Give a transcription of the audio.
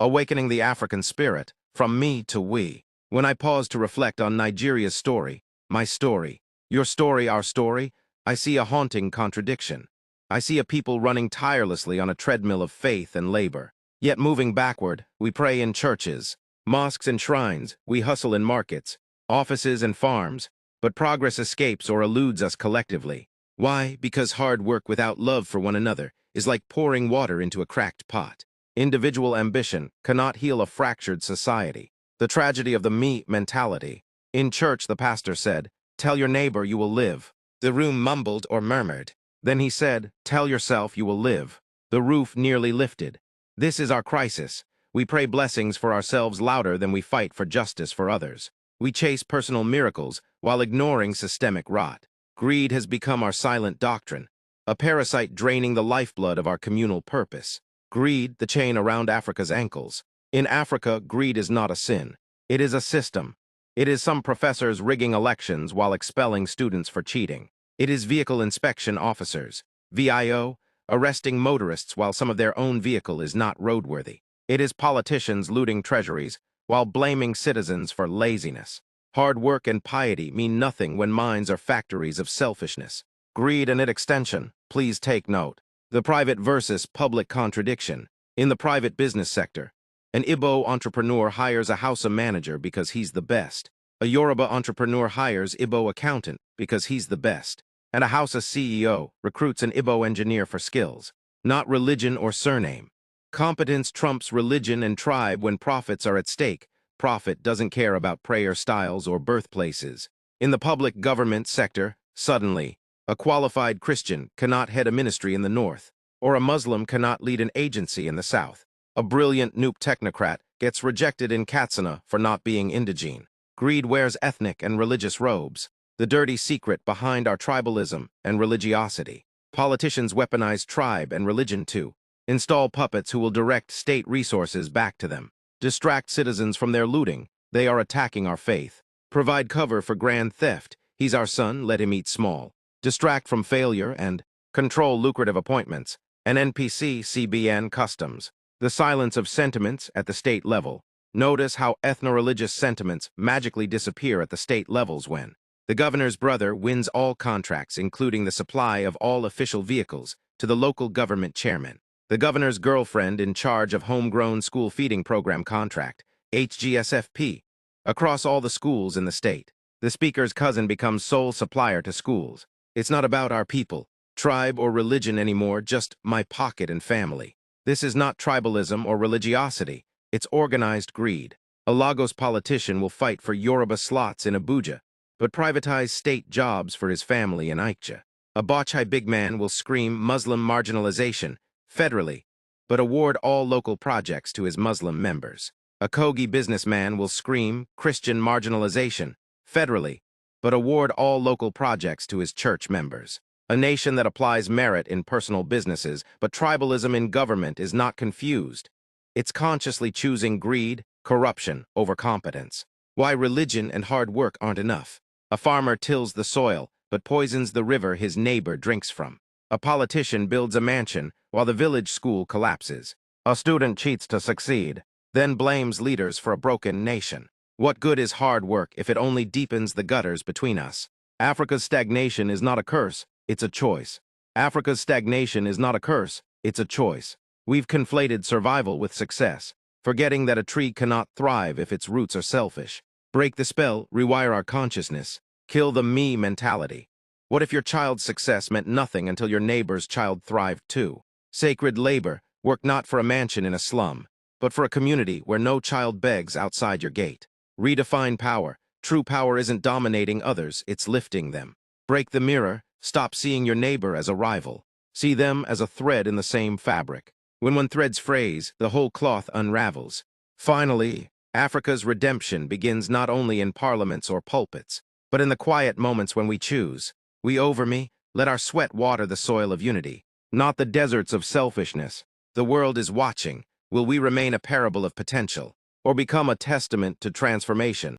Awakening the African Spirit, From Me to We. When I pause to reflect on Nigeria's story, my story, your story, our story, I see a haunting contradiction. I see a people running tirelessly on a treadmill of faith and labor. Yet moving backward, we pray in churches, mosques and shrines, we hustle in markets, offices and farms, but progress escapes or eludes us collectively. Why? Because hard work without love for one another is like pouring water into a cracked pot. Individual ambition cannot heal a fractured society. The tragedy of the me mentality. In church, the pastor said, "Tell your neighbor you will live." The room mumbled or murmured. Then he said, "Tell yourself you will live." The roof nearly lifted. This is our crisis. We pray blessings for ourselves louder than we fight for justice for others. We chase personal miracles while ignoring systemic rot. Greed has become our silent doctrine, a parasite draining the lifeblood of our communal purpose. Greed, the chain around Africa's ankles. In Africa, greed is not a sin. It is a system. It is some professors rigging elections while expelling students for cheating. It is vehicle inspection officers, VIO, arresting motorists while some of their own vehicle is not roadworthy. It is politicians looting treasuries while blaming citizens for laziness. Hard work and piety mean nothing when minds are factories of selfishness. Greed and its extension, please take note. The private versus public contradiction. In the private business sector, an Igbo entrepreneur hires a Hausa manager because he's the best. A Yoruba entrepreneur hires Igbo accountant because he's the best. And a Hausa CEO recruits an Igbo engineer for skills, not religion or surname. Competence trumps religion and tribe when profits are at stake. Profit doesn't care about prayer styles or birthplaces. In the public government sector, suddenly, a qualified Christian cannot head a ministry in the North, or a Muslim cannot lead an agency in the South. A brilliant Nupe technocrat gets rejected in Katsina for not being indigene. Greed wears ethnic and religious robes, the dirty secret behind our tribalism and religiosity. Politicians weaponize tribe and religion to install puppets who will direct state resources back to them. Distract citizens from their looting, they are attacking our faith. Provide cover for grand theft, he's our son, let him eat small. Distract from failure and control lucrative appointments, an NPC, CBN customs. The silence of sentiments at the state level. Notice how ethno-religious sentiments magically disappear at the state levels when the governor's brother wins all contracts, including the supply of all official vehicles, to the local government chairman. The governor's girlfriend in charge of homegrown school feeding program contract, HGSFP, across all the schools in the state. The speaker's cousin becomes sole supplier to schools. It's not about our people, tribe, or religion anymore, just my pocket and family. This is not tribalism or religiosity, it's organized greed. A Lagos politician will fight for Yoruba slots in Abuja, but privatize state jobs for his family in Aikja. A Bauchi big man will scream Muslim marginalization federally, but award all local projects to his Muslim members. A Kogi businessman will scream Christian marginalization federally, but award all local projects to his church members. A nation that applies merit in personal businesses, but tribalism in government is not confused. It's consciously choosing greed, corruption over competence. Why religion and hard work aren't enough. A farmer tills the soil, but poisons the river his neighbor drinks from. A politician builds a mansion while the village school collapses. A student cheats to succeed, then blames leaders for a broken nation. What good is hard work if it only deepens the gutters between us? Africa's stagnation is not a curse, it's a choice. Africa's stagnation is not a curse, it's a choice. We've conflated survival with success, forgetting that a tree cannot thrive if its roots are selfish. Break the spell, rewire our consciousness, kill the me mentality. What if your child's success meant nothing until your neighbor's child thrived too? Sacred labor, work not for a mansion in a slum, but for a community where no child begs outside your gate. Redefine power. True power isn't dominating others, it's lifting them. Break the mirror, stop seeing your neighbor as a rival. See them as a thread in the same fabric. When one thread's frays, the whole cloth unravels. Finally, Africa's redemption begins not only in parliaments or pulpits, but in the quiet moments when we choose. We over me, let our sweat water the soil of unity, not the deserts of selfishness. The world is watching. Will we remain a parable of potential, or become a testament to transformation?